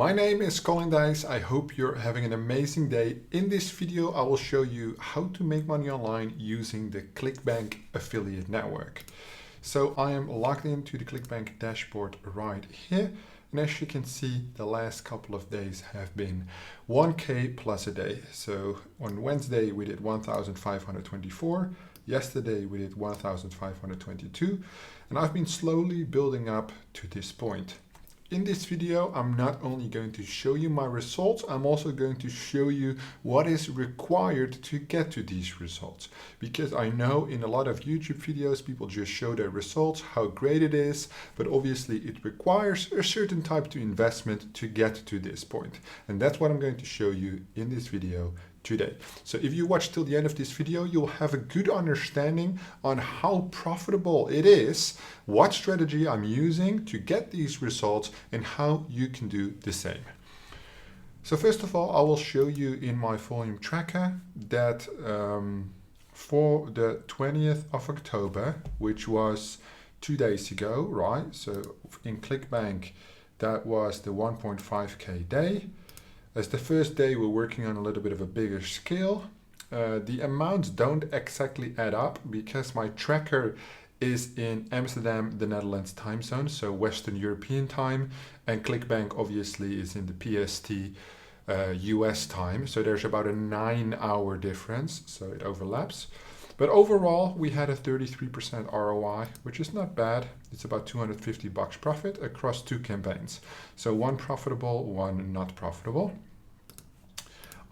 My name is Colin Dijs. I hope you're having an amazing day. In this video, I will show you how to make money online using the ClickBank affiliate network. So I am logged into the ClickBank dashboard right here. And as you can see, the last couple of days have been 1K plus a day. So on Wednesday, we did 1,524. Yesterday, we did 1,522. And I've been slowly building up to this point. In this video, I'm not only going to show you my results, I'm also going to show you what is required to get to these results. Because I know in a lot of YouTube videos, people just show their results, how great it is, but obviously it requires a certain type of investment to get to this point. And that's what I'm going to show you in this video today. So if you watch till the end of this video, you'll have a good understanding on how profitable it is, what strategy I'm using to get these results, and how you can do the same. So first of all, I will show you in my volume tracker that for the 20th of October, which was 2 days ago, right? So in ClickBank, that was the 1.5K day. As the first day, we're working on a little bit of a bigger scale. The amounts don't exactly add up because my tracker is in Amsterdam, the Netherlands time zone, so Western European time, and ClickBank obviously is in the PST US time, so there's about a 9-hour difference, so it overlaps. But overall, we had a 33% ROI, which is not bad. It's about $250 profit across 2 campaigns. So one profitable, one not profitable.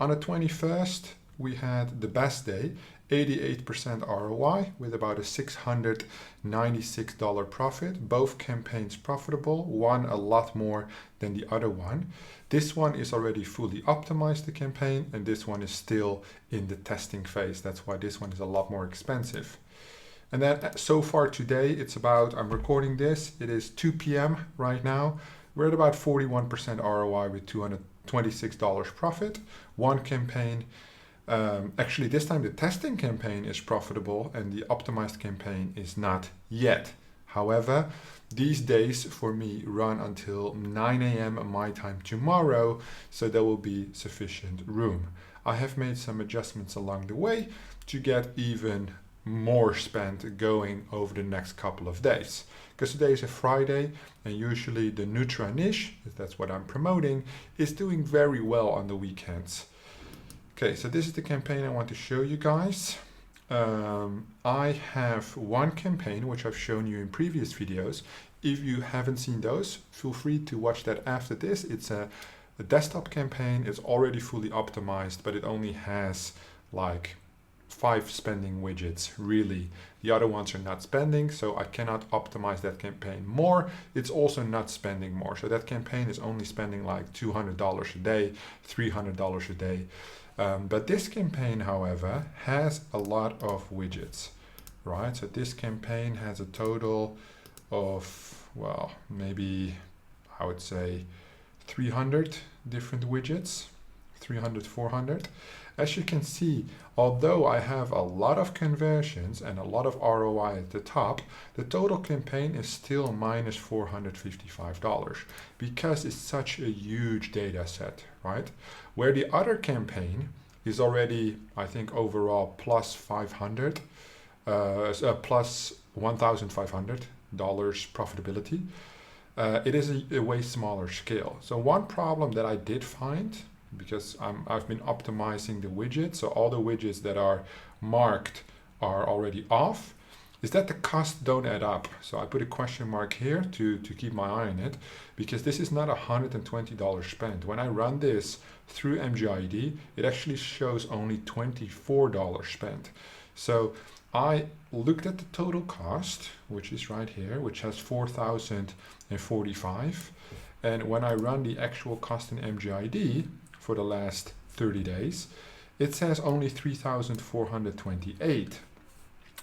On the 21st, we had the best day, 88% ROI with about a $696 profit. Both campaigns profitable, one a lot more than the other one. This one is already fully optimized, the campaign, and this one is still in the testing phase. That's why this one is a lot more expensive. And then so far today, it's about, I'm recording this, it is 2 p.m. right now. We're at about 41% ROI with $226 profit. One campaign. Actually, this time the testing campaign is profitable and the optimized campaign is not yet. However, these days for me run until 9 a.m. my time tomorrow, so there will be sufficient room. I have made some adjustments along the way to get even more spent going over the next couple of days. Because today is a Friday and usually the Nutra niche, if that's what I'm promoting, is doing very well on the weekends. Okay, so this is the campaign I want to show you guys. I have one campaign which I've shown you in previous videos. If you haven't seen those, feel free to watch that after this. It's a desktop campaign. It's already fully optimized, but it only has like 5 spending widgets, really. The other ones are not spending, so I cannot optimize that campaign more. It's also not spending more. So that campaign is only spending like $200 a day, $300 a day. But this campaign, however, has a lot of widgets, right? So this campaign has a total of, well, maybe I would say 300 different widgets, 300, 400. As you can see, although I have a lot of conversions and a lot of ROI at the top, the total campaign is still minus $455 because it's such a huge data set, right? Where the other campaign is already, I think, overall plus 500, plus $1,500 profitability. It is a way smaller scale. So one problem that I did find, because I've been optimizing the widgets, so all the widgets that are marked are already off, is that the costs don't add up. So I put a question mark here to keep my eye on it, because this is not $120 spent. When I run this through MGID, it actually shows only $24 spent. So I looked at the total cost, which is right here, which has $4,045. And when I run the actual cost in MGID for the last 30 days, it says only $3,428,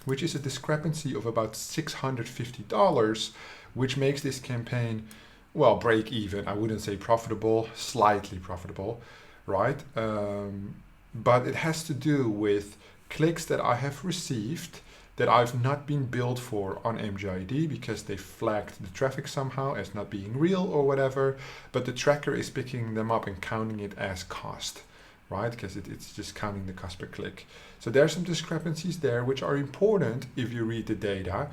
which is a discrepancy of about $650, which makes this campaign, well, break even. I wouldn't say profitable, slightly profitable, right? But it has to do with clicks that I have received that I've not been billed for on MGID because they flagged the traffic somehow as not being real or whatever, but the tracker is picking them up and counting it as cost, right? Because it's just counting the cost per click. So there are some discrepancies there which are important if you read the data,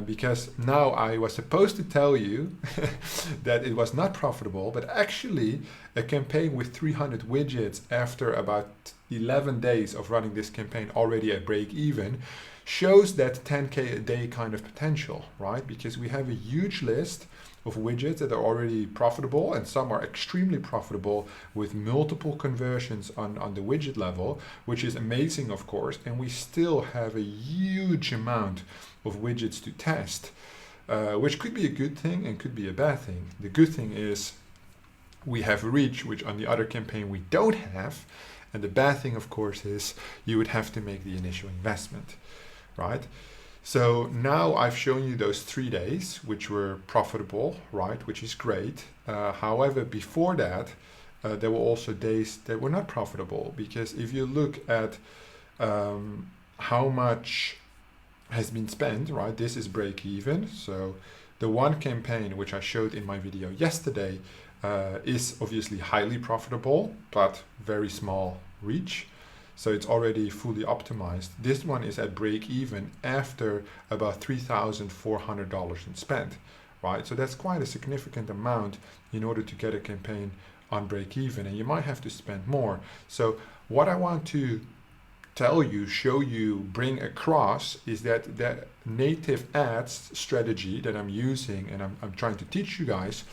because now I was supposed to tell you that it was not profitable, but actually a campaign with 300 widgets after about 11 days of running this campaign already at break even shows that 10K a day kind of potential, right? Because we have a huge list of widgets that are already profitable, and some are extremely profitable with multiple conversions on the widget level, which is amazing, of course, and we still have a huge amount of widgets to test, which could be a good thing and could be a bad thing. The good thing is we have reach, which on the other campaign we don't have, and the bad thing, of course, is you would have to make the initial investment, right? So now I've shown you those 3 days, which were profitable, right? Which is great. However, before that, there were also days that were not profitable, because if you look at how much has been spent, right? This is break even. So the one campaign, which I showed in my video yesterday, is obviously highly profitable, but very small reach. So it's already fully optimized. This one is at break even after about $3,400 in spent, right? So that's quite a significant amount in order to get a campaign on break even, and you might have to spend more. So what I want to tell you, show you, bring across is that the native ads strategy that I'm using and I'm trying to teach you guys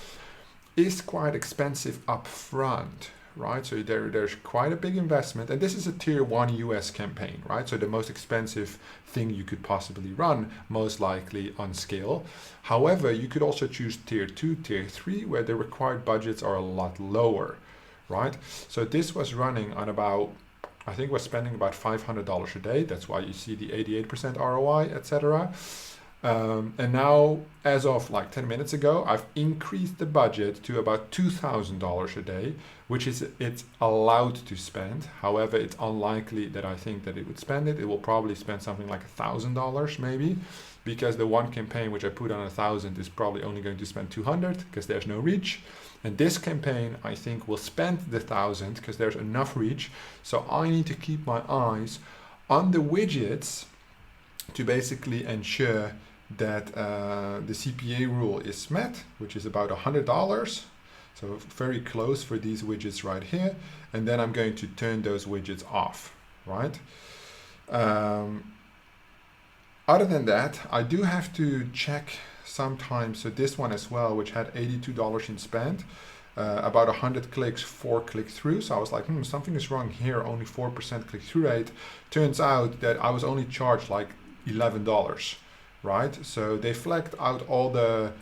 is quite expensive up front. Right, so there's quite a big investment, and this is a tier 1 US campaign, right? So the most expensive thing you could possibly run, most likely on scale. However, you could also choose tier 2, tier 3, where the required budgets are a lot lower, right? So this was running on about, I think was spending about $500 a day. That's why you see the 88% ROI, etc. And now, as of like 10 minutes ago, I've increased the budget to about $2,000 a day, which is it's allowed to spend. However, it's unlikely that I think that it would spend it. It will probably spend something like $1,000 maybe, because the one campaign which I put on 1,000 is probably only going to spend 200 because there's no reach. And this campaign, I think, will spend the 1,000 because there's enough reach. So I need to keep my eyes on the widgets to basically ensure that the CPA rule is met, which is about $100. So very close for these widgets right here. And then I'm going to turn those widgets off, right? Other than that, I do have to check sometimes. So this one as well, which had $82 in spend, about 100 clicks, 4 click-through. So I was like, something is wrong here, only 4% click-through rate. Turns out that I was only charged like $11, right? So they flagged out all the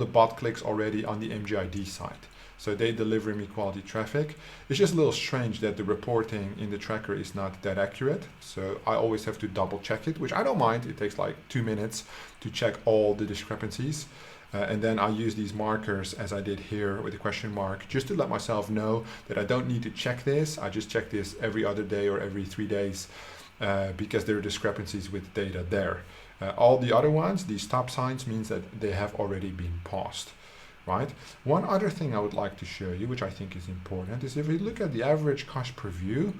bot clicks already on the MGID side. So they deliver me quality traffic. It's just a little strange that the reporting in the tracker is not that accurate. So I always have to double check it, which I don't mind. It takes like 2 minutes to check all the discrepancies. And then I use these markers as I did here with a question mark, just to let myself know that I don't need to check this. I just check this every other day or every 3 days because there are discrepancies with data there. All the other ones, these stop signs, means that they have already been paused. Right. One other thing I would like to show you, which I think is important, is if we look at the average cost per view,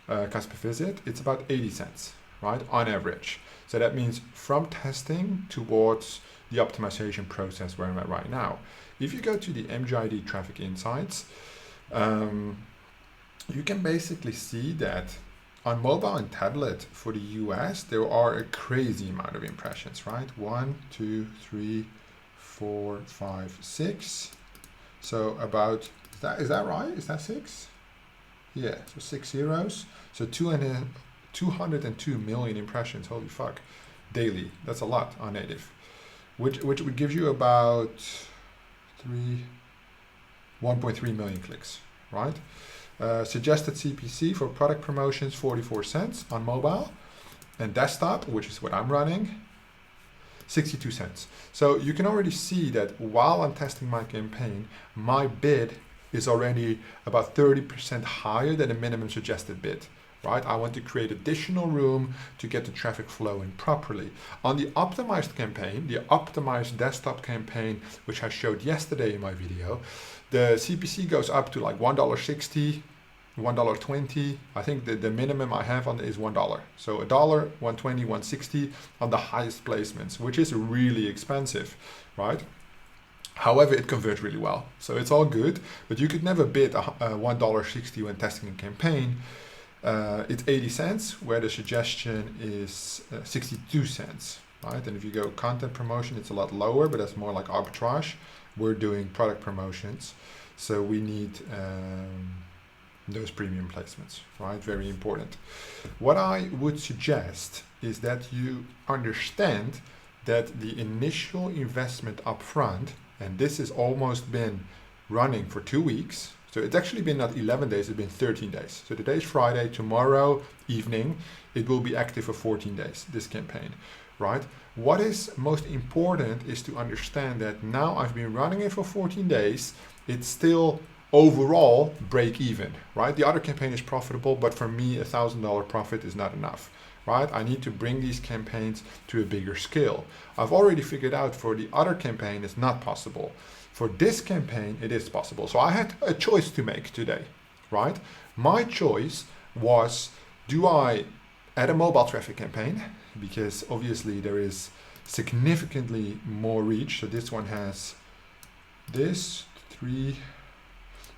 cost per visit, it's about 80 cents, right, on average. So that means from testing towards the optimization process where I'm at right now. If you go to the MGID Traffic Insights, you can basically see that on mobile and tablet for the US, there are a crazy amount of impressions, right? 1, 2, 3, 4, 5, 6. So about, is that right? Is that 6? Yeah, so 6 zeros. So 202 million impressions, holy fuck, daily. That's a lot on native, which would give you about 1.3 million clicks, right? Suggested CPC for product promotions, 44 cents on mobile, and desktop, which is what I'm running, 62 cents. So you can already see that while I'm testing my campaign, my bid is already about 30% higher than the minimum suggested bid right? I want to create additional room to get the traffic flowing properly. On the optimized campaign, the optimized desktop campaign, which I showed yesterday in my video, the CPC goes up to like $1.60, $1.20. I think the minimum I have on it is $1. So $1, $1.20, $1.60 on the highest placements, which is really expensive, right? However, it converts really well. So it's all good, but you could never bid $1.60 when testing a campaign. It's 80 cents, where the suggestion is 62 cents, right? And if you go content promotion, it's a lot lower, but that's more like arbitrage. We're doing product promotions, so we need those premium placements, right? Very important. What I would suggest is that you understand that the initial investment upfront, and this has almost been running for 2 weeks. So it's actually been not 11 days, it's been 13 days. So today is Friday, tomorrow evening, it will be active for 14 days, this campaign, right? What is most important is to understand that now I've been running it for 14 days, it's still overall break even, right? The other campaign is profitable, but for me, $1,000 profit is not enough, right? I need to bring these campaigns to a bigger scale. I've already figured out for the other campaign, it's not possible. For this campaign, it is possible. So I had a choice to make today, right? My choice was, do I add a mobile traffic campaign? Because obviously there is significantly more reach. So this one has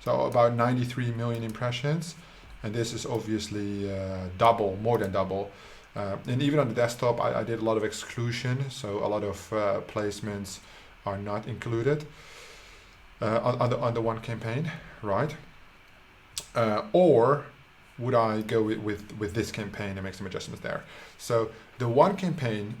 so about 93 million impressions. And this is obviously double, more than double. And even on the desktop, I did a lot of exclusion. So a lot of placements are not included on the one campaign, right? Or would I go with this campaign and make some adjustments there? So the one campaign,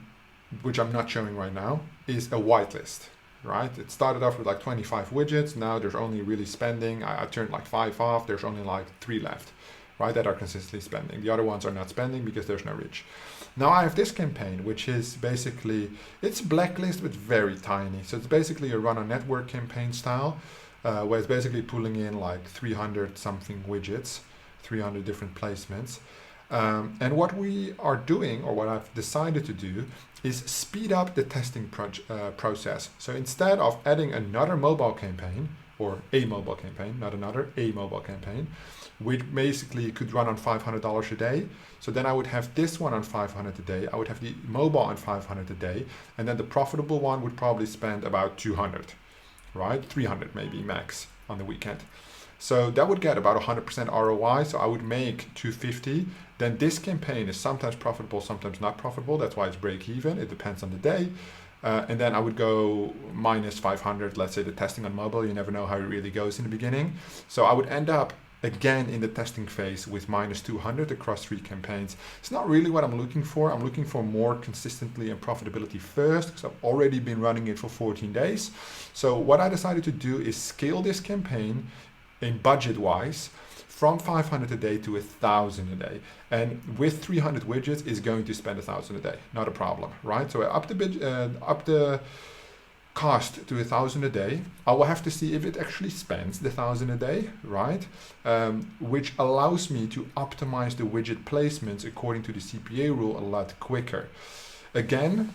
which I'm not showing right now, is a whitelist, right? It started off with like 25 widgets. Now there's only really spending. I turned like 5 off. There's only like 3 left, right? That are consistently spending. The other ones are not spending because there's no reach. Now I have this campaign, which is basically, it's blacklist, but very tiny. So it's basically a run on network campaign style, where it's basically pulling in like 300 something widgets, 300 different placements. And what we are doing, or what I've decided to do, is speed up the testing process. So instead of adding another mobile campaign, or a mobile campaign, not another, a mobile campaign, which basically could run on $500 a day. So then I would have this one on $500 a day. I would have the mobile on $500 a day. And then the profitable one would probably spend about $200, right? $300 maybe max on the weekend. So that would get about 100% ROI. So I would make $250. Then this campaign is sometimes profitable, sometimes not profitable. That's why it's break even. It depends on the day. And then I would go minus 500, let's say the testing on mobile. You never know how it really goes in the beginning. So I would end up again in the testing phase with minus 200 across 3 campaigns. It's not really what I'm looking for. I'm looking for more consistently and profitability first, because I've already been running it for 14 days. So what I decided to do is scale this campaign in budget wise from 500 a day to 1,000 a day. And with 300 widgets is going to spend 1,000 a day. Not a problem, right? So I up the cost to 1,000 a day. I will have to see if it actually spends the 1,000 a day, right? Which allows me to optimize the widget placements according to the CPA rule a lot quicker. Again,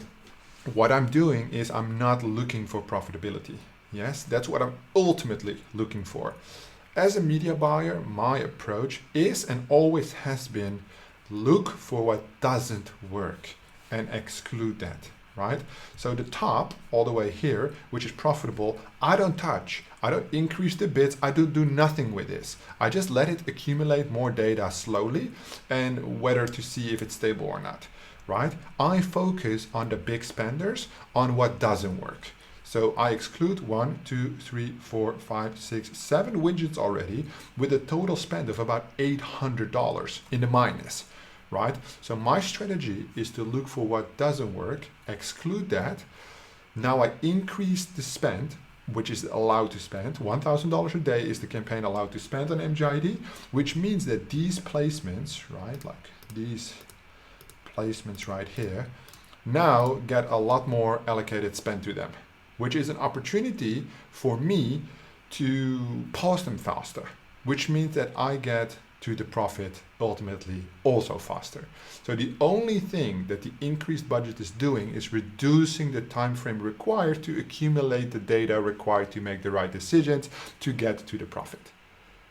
what I'm doing is I'm not looking for profitability. Yes, that's what I'm ultimately looking for. As a media buyer, my approach is and always has been, look for what doesn't work and exclude that, right? So the top, all the way here, which is profitable, I don't touch. I don't increase the bids. I don't do nothing with this. I just let it accumulate more data slowly and whether to see if it's stable or not, right? I focus on the big spenders, on what doesn't work. So I exclude 1, 2, 3, 4, 5, 6, 7 widgets already with a total spend of about $800 in the minus, right? So my strategy is to look for what doesn't work, exclude that. Now I increase the spend, which is allowed to spend. $1,000 a day is the campaign allowed to spend on MGID, which means that these placements, right, like these placements right here, now get a lot more allocated spend to them, which is an opportunity for me to pause them faster, which means that I get to the profit ultimately also faster. So the only thing that the increased budget is doing is reducing the time frame required to accumulate the data required to make the right decisions to get to the profit,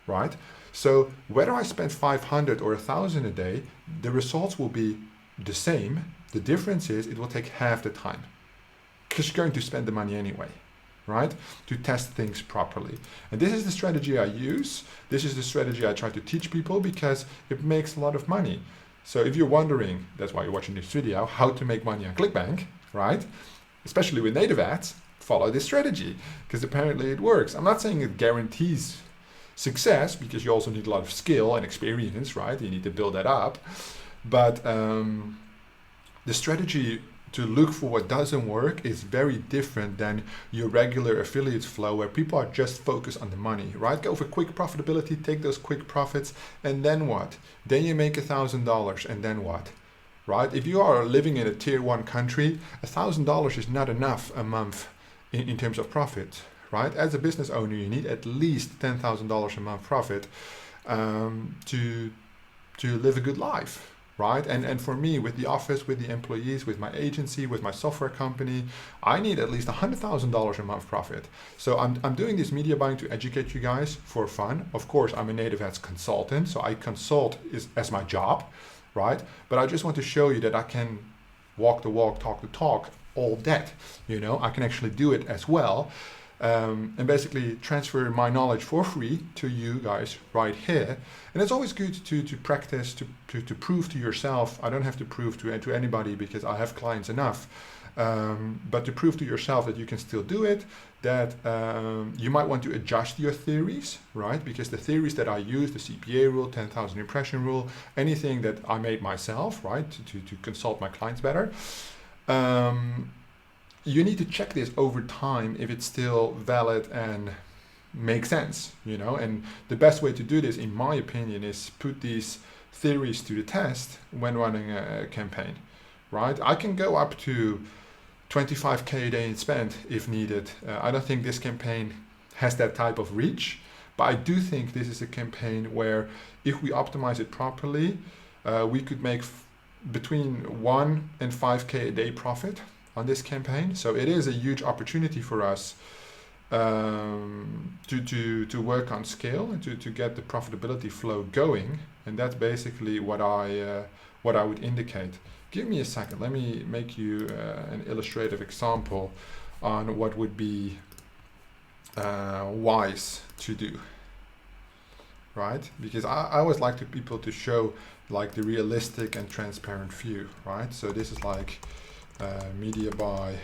right? So whether I spend 500 or 1,000 a day, the results will be the same. The difference is it will take half the time because you're going to spend the money anyway, right? To test things properly. And this is the strategy I use. This is the strategy I try to teach people because it makes a lot of money. So if you're wondering, that's why you're watching this video, how to make money on ClickBank, right? Especially with native ads, follow this strategy because apparently it works. I'm not saying it guarantees success because you also need a lot of skill and experience, right? You need to build that up. But the strategy to look for what doesn't work is very different than your regular affiliate flow where people are just focused on the money, right? Go for quick profitability, take those quick profits, and then what? Then you make $1,000, and then what? Right? If you are living in a tier 1 country, $1,000 is not enough a month in terms of profit, right? As a business owner, you need at least $10,000 a month profit to live a good life. Right? And for me, with the office, with the employees, with my agency, with my software company, I need at least $100,000 a month profit. So I'm doing this media buying to educate you guys for fun. Of course, I'm a native ads consultant, so I consult as my job, right? But I just want to show you that I can walk the walk, talk the talk, all that. You know, I can actually do it as well. And basically transfer my knowledge for free to you guys right here. And it's always good to practice, to prove to yourself. I don't have to prove to anybody because I have clients enough. But to prove to yourself that you can still do it, that you might want to adjust your theories, right? Because the theories that I use, the CPA rule, 10,000 impression rule, anything that I made myself, right, to consult my clients better, you need to check this over time if it's still valid and makes sense, you know. And the best way to do this, in my opinion, is put these theories to the test when running a campaign, right? I can go up to 25K a day in spend if needed. I don't think this campaign has that type of reach, but I do think this is a campaign where if we optimize it properly, we could make between 1 and 5K a day profit on this campaign. So it is a huge opportunity for us to work on scale and to get the profitability flow going. And that's basically what I would indicate. Give me a second. Let me make you an illustrative example on what would be wise to do, right? Because I always like to people to show like the realistic and transparent view, right? So this is like media buy,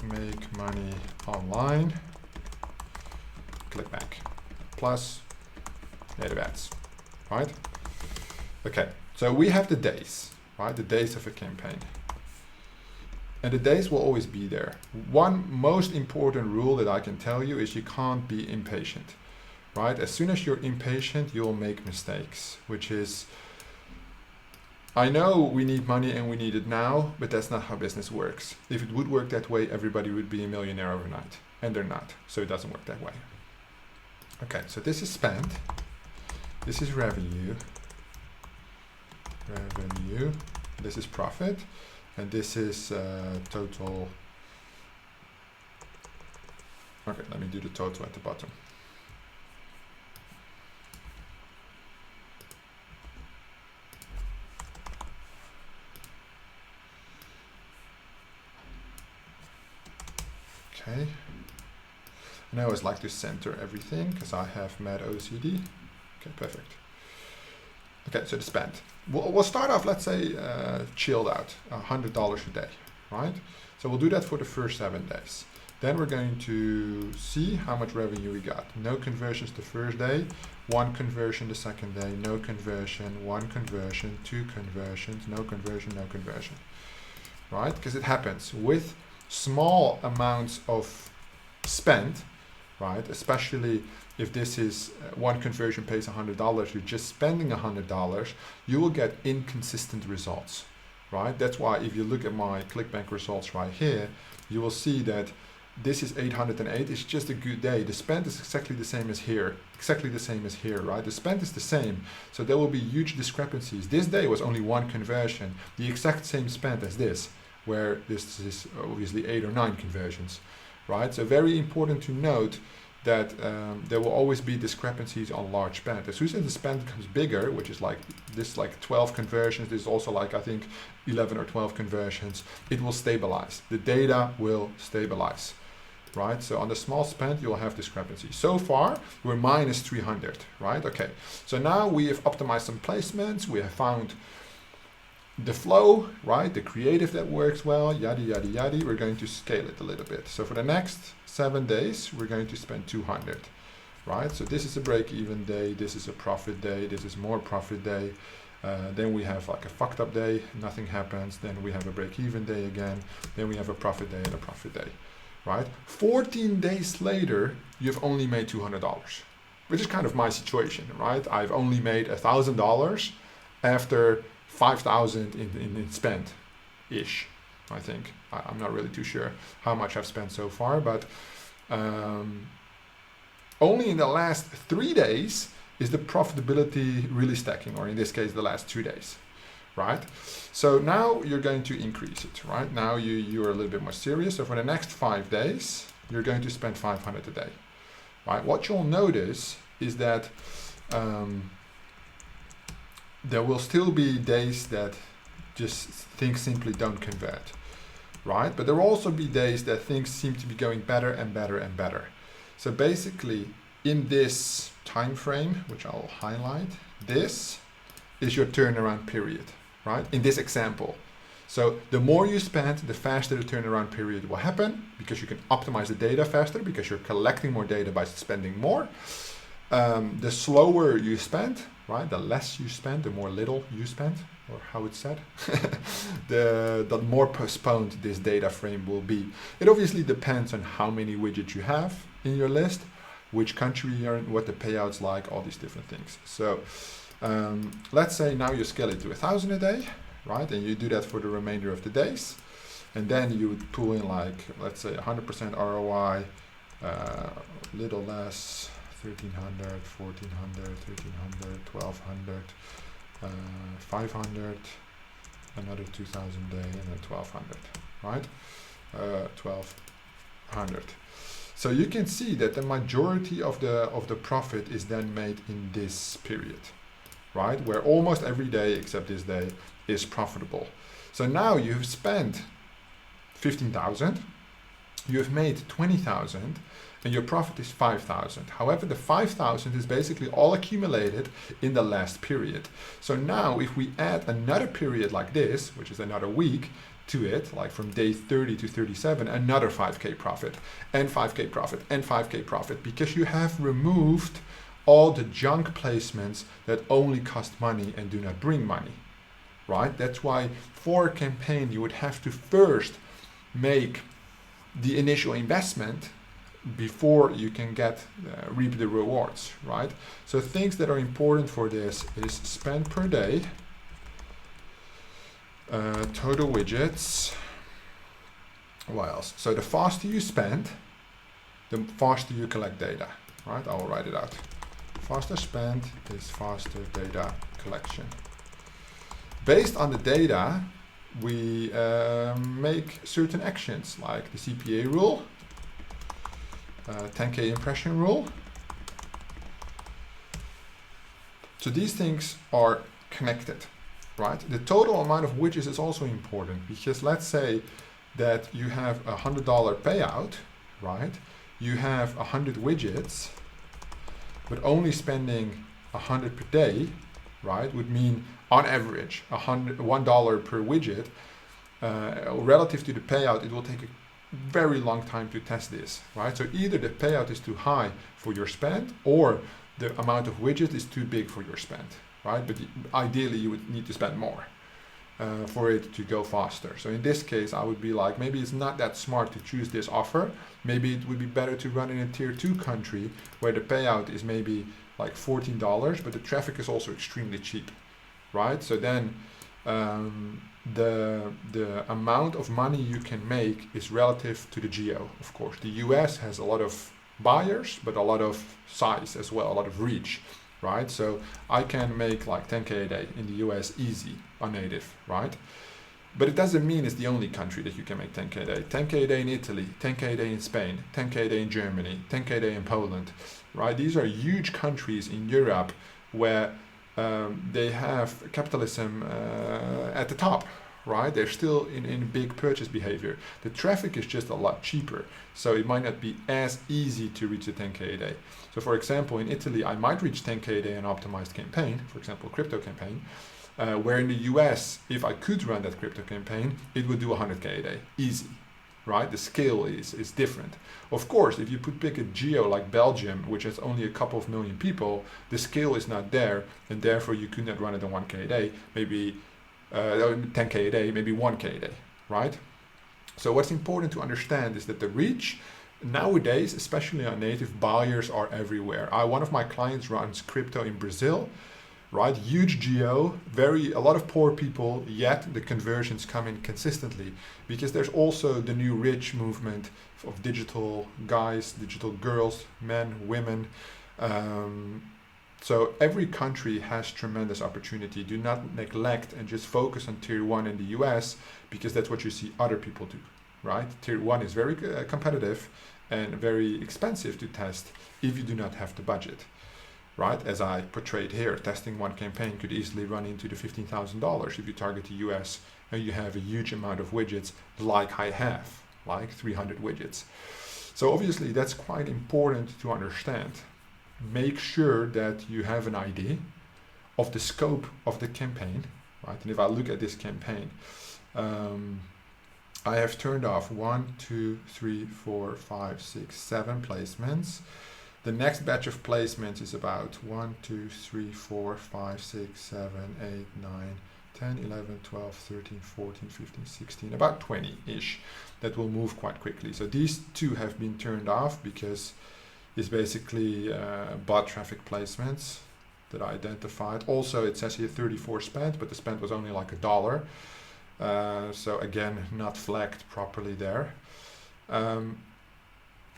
make money online, ClickBank, plus native ads, right? Okay, so we have the days, right? The days of a campaign. And the days will always be there. One most important rule that I can tell you is you can't be impatient, right? As soon as you're impatient, you'll make mistakes, which is, I know we need money and we need it now, but that's not how business works. If it would work that way, everybody would be a millionaire overnight, and they're not. So it doesn't work that way. Okay, so this is spend. This is revenue. This is profit, and this is total. Okay, let me do the total at the bottom. Okay, and I always like to center everything because I have mad OCD. Okay, perfect. Okay, so the spend. We'll start off, let's say, chilled out, $100 a day, right? So we'll do that for the first 7 days. Then we're going to see how much revenue we got. No conversions the first day, 1 conversion the second day, no conversion, 1 conversion, 2 conversions, no conversion, no conversion, right? Because it happens with small amounts of spend, right? Especially if this is 1 conversion pays $100, you're just spending $100, you will get inconsistent results, right? That's why if you look at my ClickBank results right here, you will see that this is 808. It's just a good day. The spend is exactly the same as here. Exactly the same as here, right? The spend is the same. So there will be huge discrepancies. This day was only one conversion. The exact same spend as this, where this is obviously 8 or 9 conversions, right? So very important to note that there will always be discrepancies on large spend. As soon as the spend becomes bigger, which is like this, like 12 conversions, this is also like I think 11 or 12 conversions, it will stabilize. The data will stabilize, right? So on the small spend, you'll have discrepancies. So far, we're minus 300, right? Okay, so now we have optimized some placements, we have found the flow, right? The creative that works well, yada, yada, yada. We're going to scale it a little bit. So for the next 7 days, we're going to spend 200, right? So this is a break-even day, this is a profit day, this is more profit day. Then we have like a fucked up day, nothing happens. Then we have a break-even day again. Then we have a profit day and a profit day, right? 14 days later, you've only made $200, which is kind of my situation, right? I've only made $1,000 after 5,000 in spend-ish, I think. I'm not really too sure how much I've spent so far, but only in the last 3 days is the profitability really stacking, or in this case, the last 2 days, right? So now you're going to increase it, right? Now you're a little bit more serious. So for the next 5 days, you're going to spend 500 a day, right? What you'll notice is that there will still be days that just things simply don't convert, right? But there will also be days that things seem to be going better and better and better. So basically, in this time frame, which I'll highlight, this is your turnaround period, right? In this example. So the more you spend, the faster the turnaround period will happen, because you can optimize the data faster, because you're collecting more data by spending more. The slower you spend, right? The less you spend, the more little you spend, or how it's said, the more postponed this data frame will be. It obviously depends on how many widgets you have in your list, which country you're in, what the payout's like, all these different things. So let's say now you scale it to 1,000 a day, right? And you do that for the remainder of the days. And then you would pull in like, let's say 100% ROI, little less, 1,300, 1,400, 1,300, 1,200, 500, another 2,000 a day, and then 1,200, right? 1,200. So you can see that the majority of the profit is then made in this period, right? Where almost every day except this day is profitable. So now you've spent 15,000, you've made 20,000, and your profit is 5,000. However, the 5,000 is basically all accumulated in the last period. So now if we add another period like this, which is another week, to it, like from day 30 to 37, another 5K profit, and 5K profit, and 5K profit, because you have removed all the junk placements that only cost money and do not bring money, right? That's why for a campaign, you would have to first make the initial investment before you can reap the rewards, right? So things that are important for this is spend per day, total widgets, what else? So the faster you spend, the faster you collect data, right? I will write it out. Faster spend is faster data collection. Based on the data, we make certain actions like the CPA rule, 10K impression rule. So these things are connected, right? The total amount of widgets is also important, because let's say that you have a $100 payout, right? You have 100 widgets, but only spending 100 per day, right, would mean on average $1 per widget. Relative to the payout, it will take a very long time to test this, right? So either the payout is too high for your spend, or the amount of widget is too big for your spend, right? But ideally you would need to spend more for it to go faster. So in this case, I would be like, maybe it's not that smart to choose this offer. Maybe it would be better to run in a tier 2 country where the payout is maybe like $14, but the traffic is also extremely cheap, right? So then the amount of money you can make is relative to the geo, of course. The US has a lot of buyers, but a lot of size as well, a lot of reach, right? So I can make like 10K a day in the US easy on native, right? But it doesn't mean it's the only country that you can make 10K a day. 10K a day in Italy, 10K a day in Spain, 10K a day in Germany, 10K a day in Poland, right? These are huge countries in Europe where they have capitalism at the top, right? They're still in big purchase behavior. The traffic is just a lot cheaper, so it might not be as easy to reach the 10K a day. So for example, in Italy, I might reach 10K a day in an optimized campaign, for example, crypto campaign, where in the US, if I could run that crypto campaign, it would do 100K a day, easy, right? The scale is different. Of course, if you pick a geo like Belgium, which has only a couple of million people, the scale is not there, and therefore you could not run it on 1K a day, maybe 10K a day, maybe 1K a day, right? So what's important to understand is that the reach nowadays, especially on native, buyers are everywhere. One of my clients runs crypto in Brazil, right? Huge geo, a lot of poor people, yet the conversions come in consistently, because there's also the new rich movement of digital guys, digital girls, men, women. So every country has tremendous opportunity. Do not neglect and just focus on tier 1 in the US, because that's what you see other people do, right? Tier 1 is very competitive and very expensive to test if you do not have the budget, right? As I portrayed here, testing one campaign could easily run into the $15,000 if you target the US and you have a huge amount of widgets like I have, like 300 widgets. So obviously that's quite important to understand. Make sure that you have an idea of the scope of the campaign, right? And if I look at this campaign, I have turned off 1, 2, 3, 4, 5, 6, 7 placements. The next batch of placements is about 1, 2, 3, 4, 5, 6, 7, 8, 9, 10, 11, 12, 13, 14, 15, 16, about 20-ish that will move quite quickly. So these two have been turned off because it's basically bot traffic placements that I identified. Also, it says here 34 spent, but the spend was only like $1. So again, not flagged properly there.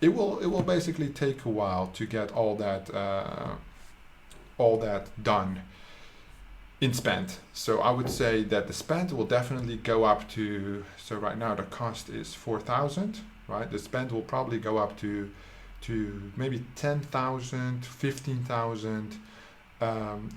It will basically take a while to get all that done in spend. So I would say that the spend will definitely go up to, so right now the cost is 4,000, right? The spend will probably go up to maybe 10,000, 15,000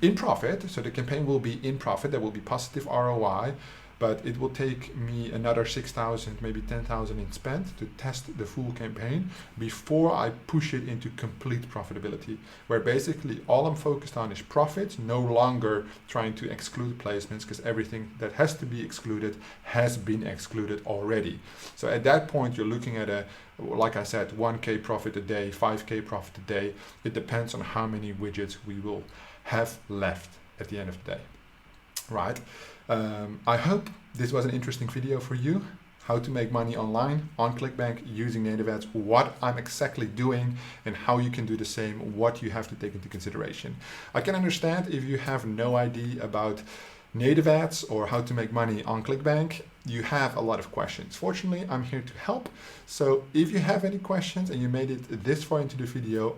in profit. So the campaign will be in profit. There will be positive ROI, but it will take me another 6,000, maybe 10,000 in spend to test the full campaign before I push it into complete profitability, where basically all I'm focused on is profits, no longer trying to exclude placements, because everything that has to be excluded has been excluded already. So at that point, you're looking at like I said, 1K profit a day, 5K profit a day. It depends on how many widgets we will have left at the end of the day, right? I hope this was an interesting video for you. How to make money online on ClickBank using native ads, what I'm exactly doing and how you can do the same, what you have to take into consideration. I can understand if you have no idea about native ads or how to make money on ClickBank, you have a lot of questions. Fortunately, I'm here to help. So if you have any questions and you made it this far into the video,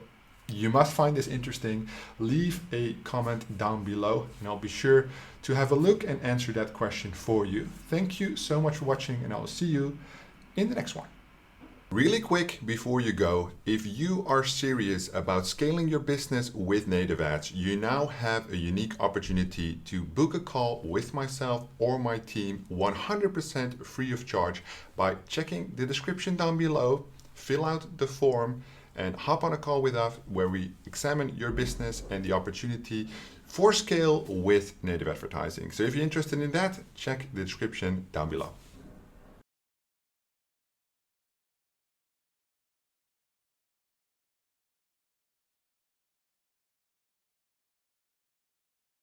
you must find this interesting, leave a comment down below and I'll be sure to have a look and answer that question for you. Thank you so much for watching and I will see you in the next one. Really quick before you go, if you are serious about scaling your business with native ads, you now have a unique opportunity to book a call with myself or my team 100% free of charge by checking the description down below, fill out the form, and hop on a call with us where we examine your business and the opportunity for scale with native advertising. So if you're interested in that, check the description down below.